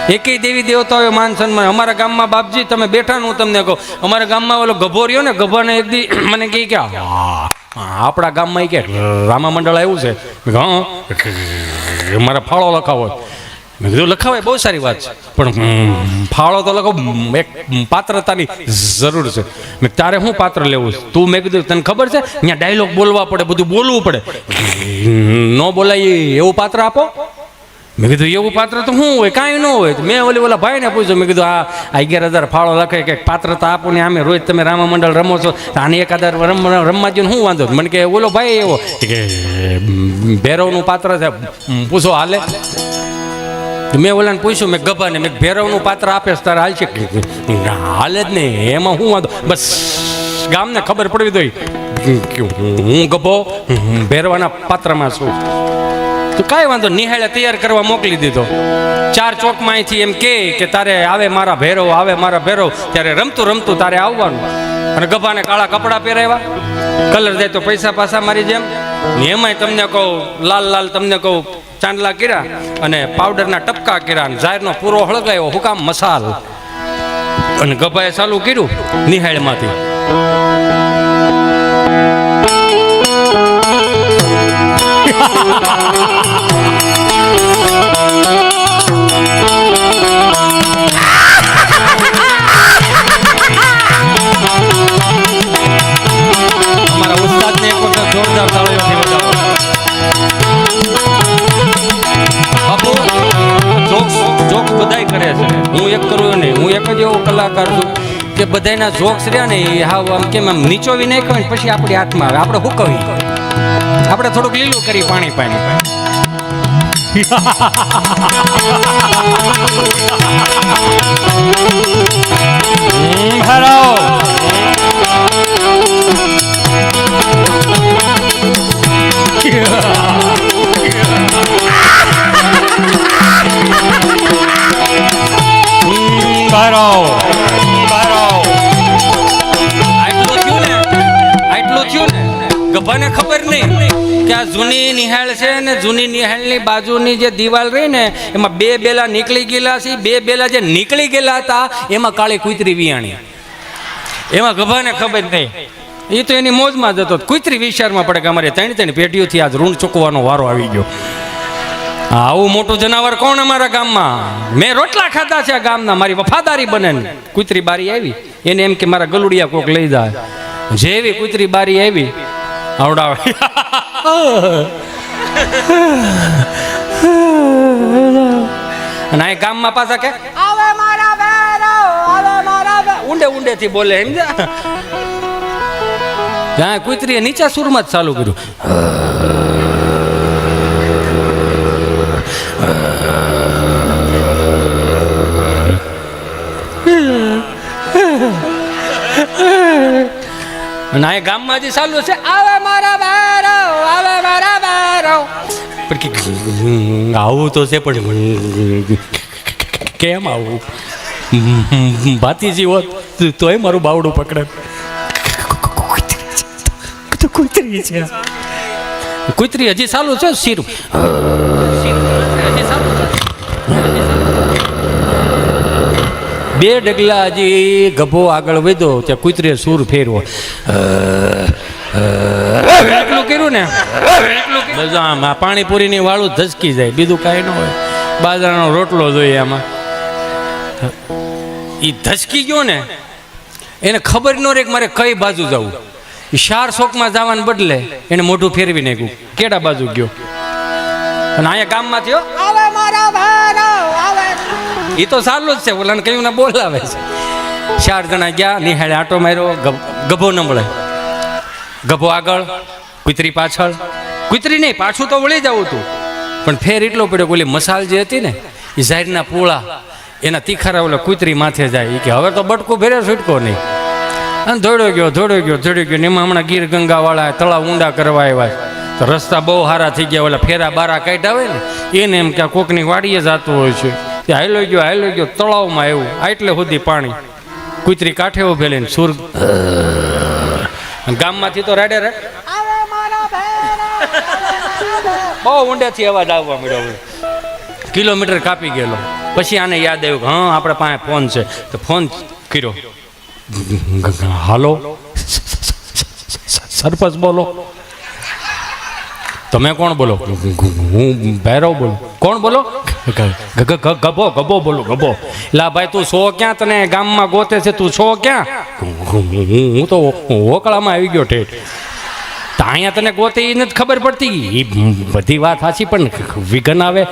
એકેય દેવી દેવતાઓ માન સન્માન. અમારા ગામમાં બાપજી તમે બેઠા ને હું તમને કહું, અમારા ગામમાં ઓલો ગભો રહ્યો ને, ગભાને એક દી મને કહે કે આપણા ગામમાં કે રામા મંડળ આવ્યું છે. હા મારા ફાળો લખાવો. મેં કીધું લખાવાય, બહુ સારી વાત છે, પણ ફાળો તો લખો, એક પાત્રતાની જરૂર છે. મેં તારે શું પાત્ર લેવું છે તું? મેં કીધું તને ખબર છે અહીંયા ડાયલોગ બોલવા પડે, બધું બોલવું પડે, ન બોલાય એવું પાત્ર આપો. મેં કીધું એવું પાત્ર તો શું હોય? કાંઈ ન હોય. મેં ઓલા ભાઈને પૂછ્યું, મેં કીધું આ 11,000 ફાળો લખે કે પાત્રતા આપો ને, આમે રોજ તમે રામા મંડળ રમો છો, આને 1,000 રમવા દો શું વાંધો? મને કે ઓલો ભાઈ એવો કે ભૈરવનું પાત્ર છે, પૂછો હાલે? મેં ઓલાને પૂછ્યું, મેં ગભાને, મેં ભૈરવનું પાત્ર આપે તારે હાલ છે? હાલે જ નહીં, એમાં શું વાંધો? બસ ગામને ખબર પડવી દઈ હું ગભો ભૈરવાના પાત્રમાં છું. તો કાંઈ વાંધો, નિહાળે તૈયાર કરવા મોકલી દીધો. 4 ચોકમાં અહીંથી એમ કે તારે આવે મારા ભૈરવ, આવે મારા ભૈરવ, ત્યારે રમતું રમતું તારે આવવાનું. અને ગભાને કાળા કપડાં પહેરાવ્યા, કલર જાય તો પૈસા પાછા મારી જેમ. એમાંય તમને કહું લાલ લાલ તમને કહું ચાંદલા કર્યા અને પાવડરના ટપકા કર્યા, ઝારનો પૂરો હળગાયો, હુકામ મસાલ. અને ગભાએ ચાલુ કર્યું નિહાળમાંથી. અમારા ઉસ્તાદને એક વખત જોરદાર તાળીઓથી વધાવો. જોક્સ બધાય કરે છે, હું એક કરું નહીં. હું એક જ એવો કલાકાર છું કે બધાના જોક્સ રહ્યા ને એ હાવ આમ કેમ આમ નીચોવી નાખ્યો ને પછી આપણી હાથમાં આવે, આપણે હુકવી, આપણે થોડુંક લીલું કરી પાણી પાણી. ગભાને ખબર નહીં કે આ જૂની નિહાળ છે ને, જૂની નિહાળની બાજુની જે દિવાલ રહી ને એમાં 2 બેલા નીકળી ગયેલા છે. 2 બેલા જે નીકળી ગયેલા હતા એમાં કાળી કૂતરી વિયાણી. એમાં ગભાને ખબર નહીં, એ તો એની મોજમાં જતો. કૂતરી વિચારમાં પડે કે અમારે 3 પેઢીઓથી આજ ઋણ ચૂકવાનો વારો આવી ગયો. આવું મોટું જનાવર કોણ અમારા ગામમાં? મેં રોટલા ખાધા છે આ ગામના, મારી વફાદારી બને ને. કૂતરી બારી આવી, એને એમ કે મારા ગલુડિયા કોક લઈ જાય. જેવી કૂતરી બારી આવી આવડાવે અને આ ગામમાં પાછા કે આવે મારા ભૈરવ, આવે મારા ભૈરવ, ઊંડે ઊંડે થી બોલે. સમજ્યા? ત્યાં કૂતરીએ નીચા સુરમાં જ ચાલુ કર્યું. અને આ ગામમાં જે ચાલુ છે આવે મારા ભૈરવ, આવે મારા ભૈરવ. પણ આવું તો છે, પણ કેમ આવું? ભાતીજી હોત તોય મારું બાવડું પકડે. કૂતરી છે, કૂતરી હજી ચાલુ છે. શીરું બે ડગલા હજી ગભો આગળ વધ્યો ત્યાં કૂતરીએ સૂર ફેરવો. એટલું કર્યું ને આમ પાણીપુરીની વાળું ધસકી જાય, બીજું કાંઈ ન હોય. બાજરાનો રોટલો જોઈએ આમાં. એ ધસકી ગયો ને એને ખબર ન રહે કે મારે કઈ બાજુ જવું. 4 ચોકમાં જવાને બદલે એને મોઢું ફેરવી નાખ્યું, કેડા બાજુ ગયો. અને અહીંયા ગામમાં થયો આવે મારા ભૈરવ, આવે. એ તો સારું જ છે, ઓલાને કયું ના બોલાવે છે. 4 જણા ગયા, નિહાળે આટો માર્યો, ગભો ન મળે. ગભો આગળ, કૂતરી પાછળ. કૂતરી નહીં, પાછું તો વળી જવું હતું, પણ ફેર એટલો પડ્યો ઓલી મસાલ જે હતી ને એ ઝાડના પૂળા એના તીખારા ઓલા કૂતરી માથે જાય. કે હવે તો બટકું ભેરે છૂટકો નહીં. અને દોડ્યો ગયો ને એમાં હમણાં ગીર ગંગા વાળા તળાવ ઊંડા કરવા આવ્યા. તો રસ્તા બહુ સારા થઈ ગયા, ઓલા ફેરા બારા કાઢ્યા હોય ને એને એમ કે કોકની વાડીએ જતું હોય છે. તે હાલો ગયો તળાવમાં આવ્યું, આટલે સુધી પાણી. કૂતરી કાંઠે ઉભેલી ને સુર ગામમાંથી તો રાડે બહુ ઊંડેથી અવાજ આવવા મળ્યો. કિલોમીટર કાપી ગયેલો. પછી આને યાદ આવ્યું કે હા આપણે પાસે ફોન છે, તો ફોન કર્યો. હાલો સરપંચ બોલો. તમે કોણ બોલો? હું ભૈરવ બોલું. કોણ બોલો? ગભો ગભો બોલો ગભો. લા ભાઈ તું છો ક્યાં? તને ગામમાં ગોતે છે, તું છો ક્યાં? હું તો ઓકળામાં આવી ગયો ઠેઠ. તો અહીંયા તને ગોતે એ નથી ખબર પડતી. એ બધી વાત સાચી, પણ વિઘન આવે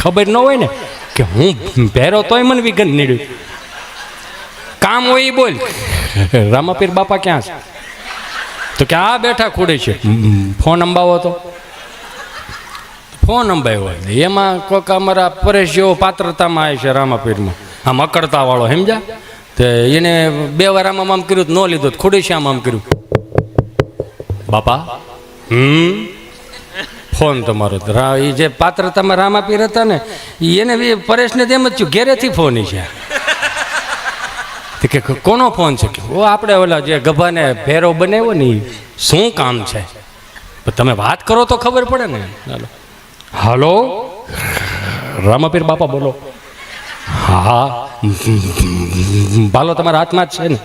ખબર ન હોય ને કે હું ભેરો તોય મને વિઘન નીડ્યું. કામ હોય એ બોલ. રામાપીર બાપા ક્યાં છે? તો કે આ બેઠા ખોડે છે. ફોન અંબાવો તો ફોન અંબાવ્યો. એમાં કોઈક અમારા પરેશ જેવો પાત્રતામાં આવે છે રામાપીરમાં, આમ અકડતા વાળો સમજ્યા. તો એને 2 વાર આમ કર્યું, ન લીધો. ખોડે છે આમ કર્યું. બાપા ફોન તમારો. એ જે પાત્રતામાં રામાપીર હતા ને એને પરેશને તેમ જ થયું, ઘેરેથી ફોન છે. કે કોનો ફોન છે? કે ઓ આપણે ઓલા જે ગભાને ભેરો બનાવ્યો ને શું કામ છે? તમે વાત કરો તો ખબર પડે ને. ચાલો હાલો રામાપીર બાપા બોલો. હા બાલો તમારા હાથમાં જ છે ને?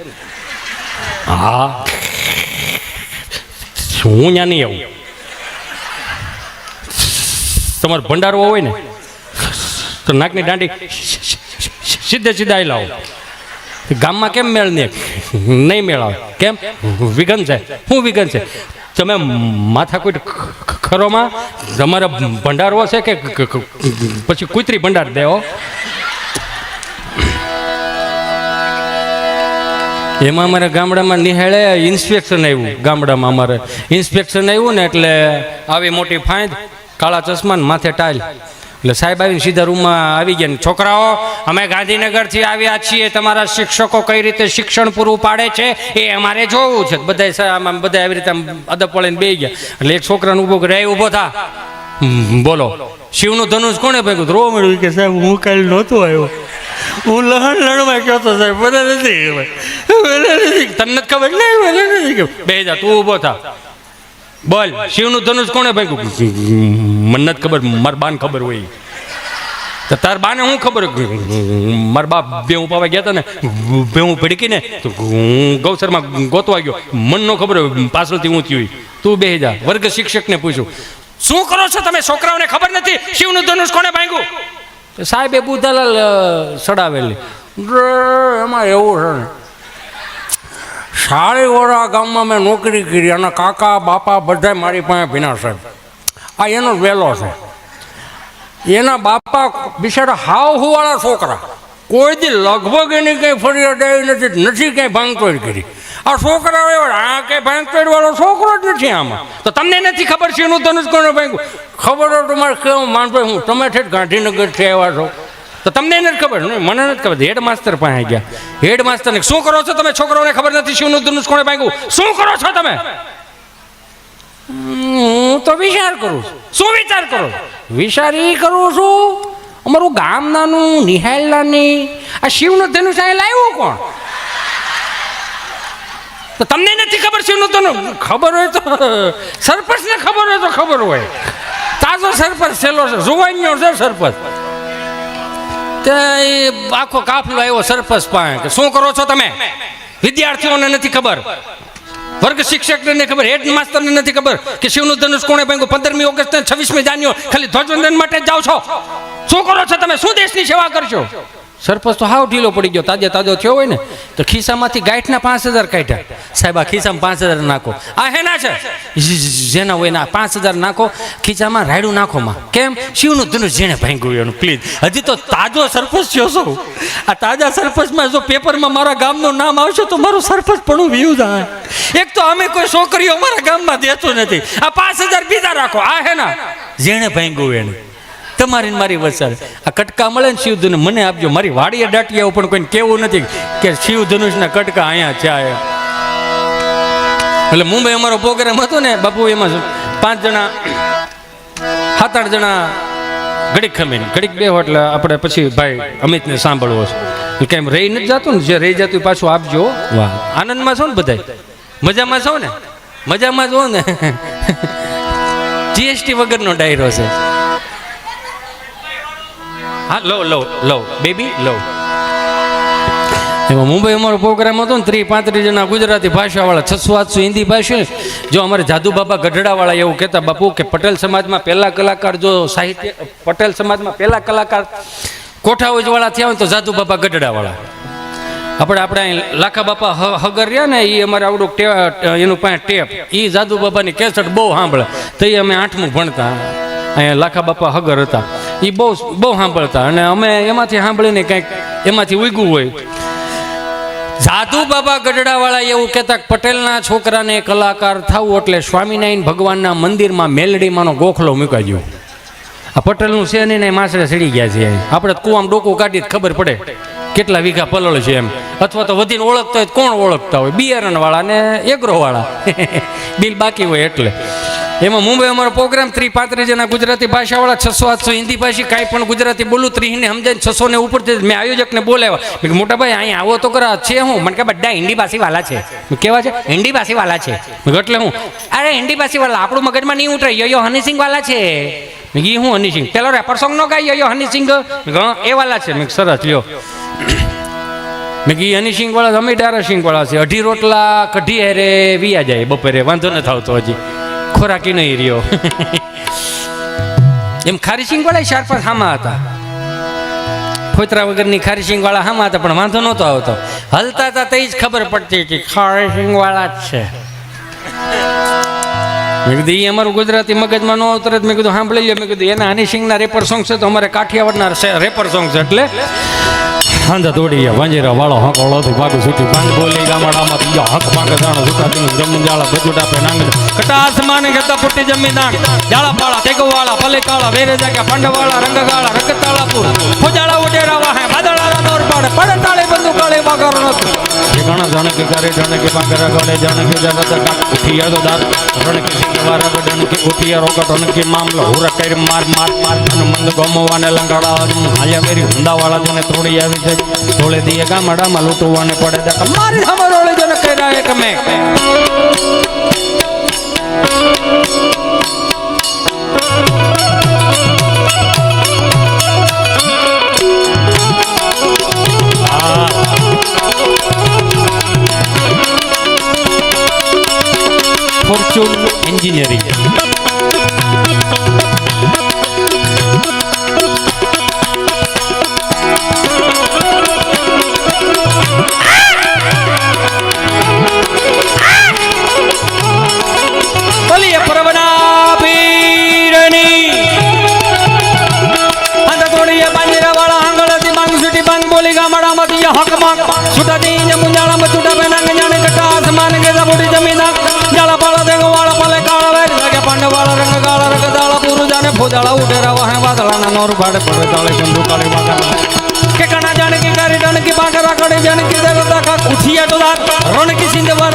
હા હું ત્યાં નહીં આવું. તમારો ભંડારો હોય ને તો નાકની દાંડી સીધે સીધા આવી લાવો. ગામમાં કેમ મેળ નહીં મેળાવે? કેમ? વિઘન છે. શું વિઘન છે? તમે માથા કોઈ ખરોમાં તમારા ભંડારો છે કે પછી કુતરી ભંડાર દેવો? એમાં અમારા ગામડામાં નિહાળે ઇન્સ્પેક્શન આવ્યું. ગામડામાં અમારે ઇન્સ્પેક્શન આવ્યું ને એટલે આવી મોટી ફાંદ, કાળા ચશ્મા ને માથે ટાઈલ. એટલે સાહેબ આવીને સીધા રૂમમાં આવી ગયા. છોકરાઓ અમે ગાંધીનગરથી આવ્યા છીએ, તમારા શિક્ષકો કઈ રીતે શિક્ષણ પૂરું પાડે છે એ અમારે જોવું છે. બધા આવી રીતે અદબ પડીને બેસી ગયા. એટલે એક છોકરાને ઊભો કરે, ઊભો થા, બોલો શિવનું ધનુષ કોણે ભાગ્યું? રોવા મળ્યું કે સાહેબ હું કાલે નહોતો આવ્યો, હું લણવા ગયો તો સાહેબ, મને નથી તને નથી ખબર? નહીં બે જા, તું ઊભો થા, બોલ શિવનું ધનુષ કોણે ભાગ્યું? મને નથી ખબર, મારા બાને ખબર હોય. તો તાર બાને હું ખબર? મારા બાપ ભેહું પાવા ગયા હતા ને, ભેહું ભડકીને તો હું ગૌસરમાં ગોતવા ગયો, મને ન ખબર હોય પાછળથી ઊંચી હોય. તું બેહી જા. વર્ગ શિક્ષકને પૂછ્યું, શું કરો છો તમે? છોકરાઓને ખબર નથી શિવનું ધનુષ કોણે ભાંગ્યું? સાહેબે બુધાલાલ સડાવેલી. એમાં એવું છે ને, શાળીવાળા ગામમાં મેં નોકરી કરી અને કાકા બાપા બધા મારી પાસે ભીના સાહેબ. આ એનો વહેલો છે. એના બાપા બિચારા હાવ હુવાળા છોકરા, કોઈ દી લગભગ એની કંઈ ફરિયાદ આવી નથી કંઈ ભાંગતોડ કરી. આ છોકરા આ કંઈ ભાંગતોડ વાળો છોકરો જ નથી આમાં. તો તમને નથી ખબર છે એનું ધનુષ કોને ભાંગ્યું? ખબર હોય તમારે કેવું માનતો હું? તમે ઠેઠ ગાંધીનગરથી આવ્યા છો તો તમને નથી ખબર? મને નથી ખબર. હેડ માસ્તર પાસે ગયા. હેડ માસ્તરને શું કરો છો તમે? છોકરાઓને ખબર નથી શિવનું ધનુષ કોણે ભાંગ્યું? શું કરો છો તમે? હું તો વિચાર કરું છું. શું વિચાર કરો? વિચાર એ કરું છું, અમારું ગામ નાનું, નિહાલ નાની, આ શિવનું ધનુષ અહીં લાવ્યું કોણ? તો તમને નથી ખબર શિવનું ધનુષ? ખબર હોય તો સરપંચને ખબર હોય તો ખબર હોય. તાજો સરપંચ છેલ્લો છે, જુવાનીઓ છે સરપંચ. તે આખો કાફલો આવ્યો સરપંચ પાસે કે શું કરો છો તમે? વિદ્યાર્થીઓને નથી ખબર, વર્ગ શિક્ષકને નથી ખબર, હેડ માસ્ટરને નથી ખબર કે શિવનું ધનુષ કોણે ભાંગ્યું? 15મી ઓગસ્ટ 26મી જાન્યુઆરી ખાલી ધ્વજવંદન માટે જ જાઓ છો. શું કરો છો તમે? શું દેશની સેવા કરશો? સરપંચ તો હાવ ઢીલો પડી ગયો. તાજો થયો હોય ને તો ખિસ્સામાંથી ગાંઠના 5000 કાઢ્યા. સાહેબ આ ખિસ્સામાં 5000 નાખો. આ હેના છે જેના હોય ના 5000 નાખો ખિસ્સામાં, રાયડું નાખો માં. કેમ? શિવનું ધનુષ જેને ભાંગ્યું એનું. પ્લીઝ, હજી તો તાજો સરપંચ થયો છો. આ તાજા સરપંચમાં જો પેપરમાં મારા ગામનું નામ આવશે તો મારું સરપંચ પણ વ્યૂ જાય. એક તો અમે કોઈ છોકરીઓ અમારા ગામમાં દેતો નથી. આ 5000 બીજા રાખો. આ હેના જેને ભાંગ્યું એને. તમારી મારી વચ્ચે આ કટકા મળે ને શિવ ધનુષ મને આપજો. મારી વાડીએ દાટિયા પણ કોઈને કેવું નથી કે શિવ ધનુષના કટકા અહીંયા છે. એટલે મુંબઈ અમારો પ્રોગ્રામ હતો ને બાપુ, એમાં 5 જણા 7-8 જણા ઘડીક ખમીને ઘડીક બે એટલે આપણે પછી ભાઈ અમિતને સાંભળવો છે. કેમ રહી નથી જતું ને? જે રહી જતું પાછું આપજો. વાહ, આનંદમાં છો ને બધા? મજામાં છો ને? મજામાં છો ને? GST વગરનો ડાયરો છે. હા લો બેબી લો. એમાં મુંબઈ અમારો પ્રોગ્રામ હતો ને 30-35 જણા ગુજરાતી ભાષાવાળા, 600-800 હિન્દી ભાષા. જો અમારે જાદુ બાબા ગઢડાવાળા એવું કહેતા બાપુ કે પટેલ સમાજમાં પહેલા કલાકાર જો સાહિત્ય પટેલ સમાજમાં પહેલા કલાકાર કોઠાઓજવાળા થયા હોય તો જાદુ બાબા ગઢડાવાળા. આપણે અહીં લાખા બાપા હગર રહ્યા ને એ અમારે આવડું એનું પાસે ટેપ એ જાદુ બાબાની કેસેટ બહુ સાંભળે. તો એ અમે 8મું ભણતા અહીંયા લાખા બાપા હગર હતા એ બહુ સાંભળતા અને અમે એમાંથી સાંભળીને કંઈક એમાંથી ઉગ્યું હોય. જાદુ બાબા ગઢડાવાળા એવું કહેતા પટેલના છોકરાને કલાકાર થવું એટલે સ્વામિનારાયણ ભગવાનના મંદિરમાં મેલડીમાંનો ગોખલો મૂકાજો. આ પટેલનું છે ને માસડે સડી ગયા છે. આપણે કુવામાં ડોકું કાઢી ખબર પડે કેટલા વીઘા પલળ છે એમ. અથવા તો વધીને ઓળખતા હોય કોણ ઓળખતા હોય, બિયારણવાળા ને એગ્રોવાળા બિલ બાકી હોય એટલે. એમાં મુંબઈ અમારો પ્રોગ્રામ 30-35 જણા ગુજરાતી ભાષાવાળા, 600-800 હિન્દી ભાષી, કાંઈ પણ ગુજરાતી બોલું 30 ને સમજાય 600 ને ઉપરથી મેં આયોજકને બોલાવ્યા. મોટા ભાઈ અહીં આવો તો કરા છે હું? મને કે બધા હિન્દી ભાષી વાલા છે. કેવા છે? હિન્દી ભાષી વાલા છે. એટલે હું અરે હિન્દી ભાષી વાલા આપણું મગજમાં નહીં ઉતરે. યો હનીસિંગ વાલા છે. મેં હું હનીસિંગ પેલો રેપર સોંગ નો ગાય યો હનીસિંગ એ વાલા છે. મેં સરસ લ્યો. મેં કી હનીસિંગ વાળા અમે ડારાસિંગ વાળા છે. 2.5 રોટલા કઢી હેરે વિયા જાય બપોરે, વાંધો ન થાવતો હજી ખોરાકી નહીં રહ્યો. એમ ખારીસિંગ વાળા 4-5 હામા હતા. ફોતરા વગરની ખારીસિંગ વાળા હામા હતા પણ વાંધો નહોતો આવતો. હલતા હતા તે જ ખબર પડતી કે ખારીસિંગ વાળા જ છે. મેં કીધું એ અમારું ગુજરાતી મગજમાં ન આવતર. મેં કીધું સાંભળી લે. મેં કીધું એના હનીસિંગના રેપર સોંગ છે તો અમારે કાઠિયાવાડના રેપર સોંગ છે. એટલે હાંધા તોડી વાંજેરા વાળો હક ઓળોથી ભાગું છૂટી પાંચ બોલી ગામડામાં ત્રીજો હક ભાગે જાણો સુકાતી જમીન જાળા બજુટા પે નાંગ કટાસ માને ગતા પુટ્ટી જમીન નાંગ જાળા પાળા તેગો વાળા પલે કાળા વેરે જાગ્યા પાંડવાળા રંગગાળા રકતાળાપુર ફોજાળા ઉડેરા વાહે વાદળારા દોર પાડે પડે તાળે બંદુ કાળે વાગર નત ઘણા જણ કે કરે જણ કે પાગરા ગળે જણ કે જગત કાટ ઉઠિયા તો દાર રણ કે સિંગવારા ગડન કે ઉઠિયા રોકટ રણ કે મામલો હુરા કઈ માર માર માર મંદ ગમવાને લંગાડા હાલ્યા મેરી હુંદાવાળા જને તોડી આવી છે થોડે દીએ ગામડામાં લૂંટવાને પડે મારી હમરોળે જને કર્યા એક મેં ફોર્ચ્યુન એન્જિનિયરિંગ ફોજાળા ઉડેરા વાહે વાદળાના નોર ભાડે પડે તાળે બંદુ કાળે વાગા કે કણા જાણે કે ગારી ડણ કે બાગરા કડે જાણે કે દરતા કા ઉઠિયા તો રણ કે સિંધ વાર